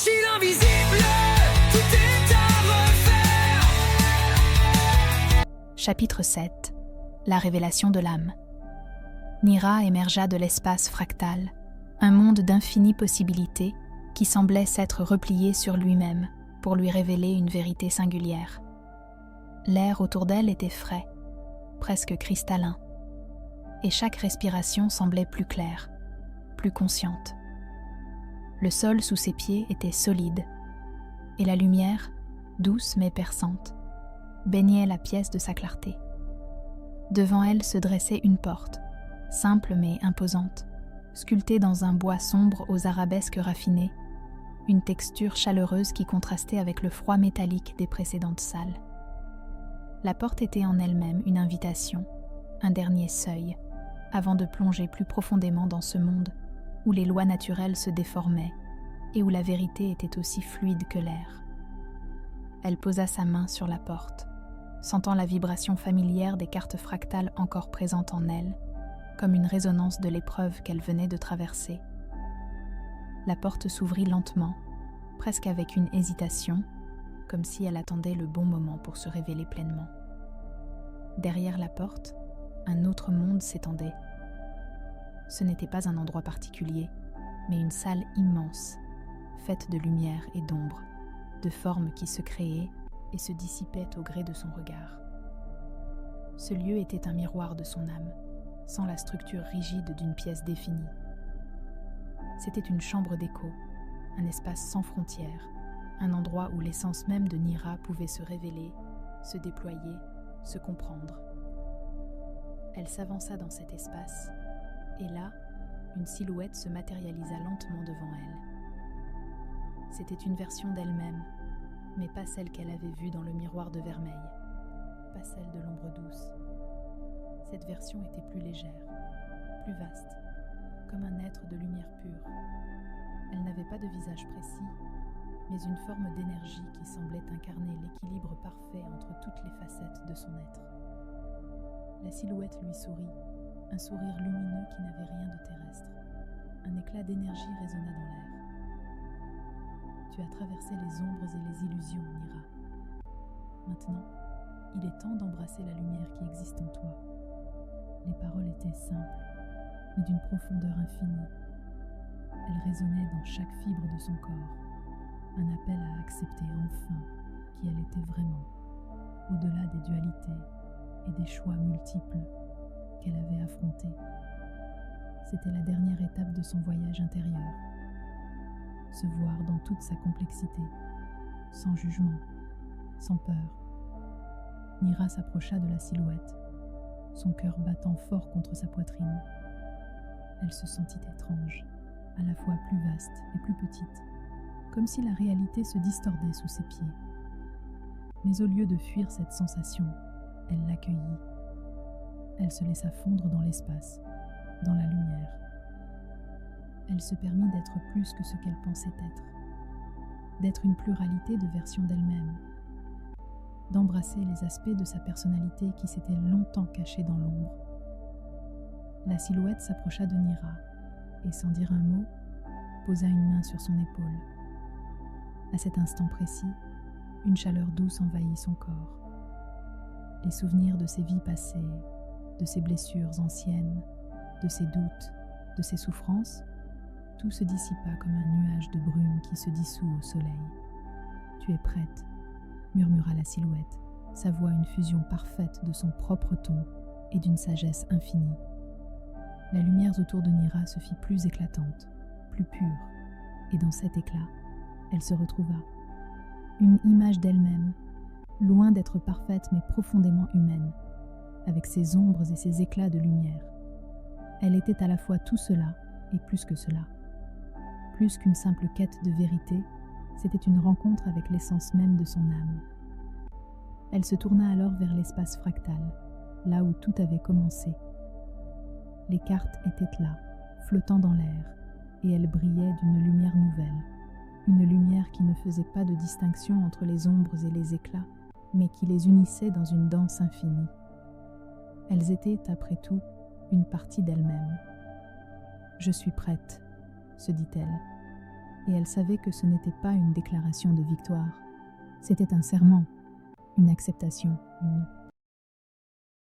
franchi l'invisible, tout est à refaire. Chapitre 7. La révélation de l'âme. Nira émergea de l'espace fractal, un monde d'infinies possibilités qui semblait s'être replié sur lui-même pour lui révéler une vérité singulière. L'air autour d'elle était frais, presque cristallin, et chaque respiration semblait plus claire, plus consciente. Le sol sous ses pieds était solide, et la lumière, douce mais perçante, baignait la pièce de sa clarté. Devant elle se dressait une porte, simple mais imposante, sculptée dans un bois sombre aux arabesques raffinées, une texture chaleureuse qui contrastait avec le froid métallique des précédentes salles. La porte était en elle-même une invitation, un dernier seuil, avant de plonger plus profondément dans ce monde où les lois naturelles se déformaient et où la vérité était aussi fluide que l'air. Elle posa sa main sur la porte, sentant la vibration familière des cartes fractales encore présentes en elle, comme une résonance de l'épreuve qu'elle venait de traverser. La porte s'ouvrit lentement, presque avec une hésitation, comme si elle attendait le bon moment pour se révéler pleinement. Derrière la porte, un autre monde s'étendait. Ce n'était pas un endroit particulier, mais une salle immense, faite de lumière et d'ombre, de formes qui se créaient et se dissipaient au gré de son regard. Ce lieu était un miroir de son âme, sans la structure rigide d'une pièce définie. C'était une chambre d'écho, un espace sans frontières, un endroit où l'essence même de Nira pouvait se révéler, se déployer, se comprendre. Elle s'avança dans cet espace, et là, une silhouette se matérialisa lentement devant elle. C'était une version d'elle-même, mais pas celle qu'elle avait vue dans le miroir de vermeil, pas celle de l'ombre douce. Cette version était plus légère, plus vaste, comme un être de lumière pure. Elle n'avait pas de visage précis, mais une forme d'énergie qui semblait incarner l'équilibre parfait entre toutes les facettes de son être. La silhouette lui sourit, un sourire lumineux qui n'avait rien de terrestre. Un éclat d'énergie résonna dans l'air. Tu as traversé les ombres et les illusions, Nira. Maintenant, il est temps d'embrasser la lumière qui existe en toi. Les paroles étaient simples, mais d'une profondeur infinie. Elles résonnaient dans chaque fibre de son corps, un appel à accepter enfin qui elle était vraiment, au-delà des dualités et des choix multiples qu'elle avait affrontés. C'était la dernière étape de son voyage intérieur. Se voir dans toute sa complexité, sans jugement, sans peur. Nira s'approcha de la silhouette, son cœur battant fort contre sa poitrine. Elle se sentit étrange, à la fois plus vaste et plus petite, comme si la réalité se distordait sous ses pieds. Mais au lieu de fuir cette sensation, elle l'accueillit. Elle se laissa fondre dans l'espace, dans la lumière. Elle se permit d'être plus que ce qu'elle pensait être, d'être une pluralité de versions d'elle-même, d'embrasser les aspects de sa personnalité qui s'étaient longtemps cachés dans l'ombre. La silhouette s'approcha de Nira et, sans dire un mot, posa une main sur son épaule. À cet instant précis, une chaleur douce envahit son corps. Les souvenirs de ses vies passées, de ses blessures anciennes, de ses doutes, de ses souffrances, tout se dissipa comme un nuage de brume qui se dissout au soleil. « Tu es prête », murmura la silhouette, sa voix une fusion parfaite de son propre ton et d'une sagesse infinie. La lumière autour de Nira se fit plus éclatante, plus pure, et dans cet éclat, elle se retrouva. Une image d'elle-même, loin d'être parfaite mais profondément humaine, avec ses ombres et ses éclats de lumière. Elle était à la fois tout cela et plus que cela. Plus qu'une simple quête de vérité, c'était une rencontre avec l'essence même de son âme. Elle se tourna alors vers l'espace fractal, là où tout avait commencé. Les cartes étaient là, flottant dans l'air, et elles brillaient d'une lumière nouvelle, une lumière qui ne faisait pas de distinction entre les ombres et les éclats, mais qui les unissait dans une danse infinie. Elles étaient, après tout, une partie d'elle-même. « Je suis prête », se dit-elle, et elle savait que ce n'était pas une déclaration de victoire. C'était un serment, une acceptation, une